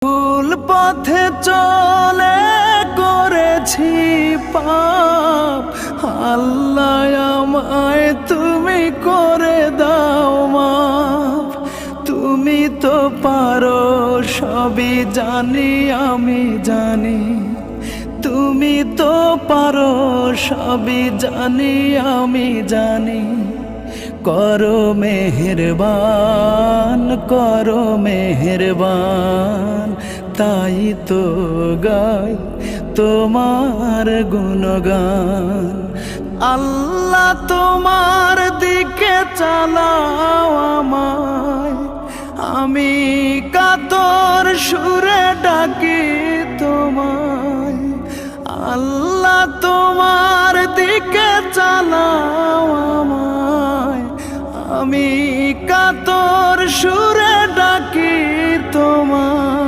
ভুল পথে চলে করেছি পাপ, আল্লাহ আমায় তুমি করে দাও মাফ। তুমি তো পারো সবই জানি আমি জানি, তুমি তো পারো সবই জানি আমি জানি। করো মেহেরবান, করো মেহেরবান, তাই তো গাই তোমার গুণগান। আল্লাহ তোমার দিকে চালাও আমায়, আমি কাতর সুরে ডাকি তোমায়। আল্লাহ তোমার দিকে চালাও আমায়, আমি কাতর সুরে ডাকি তোমায়।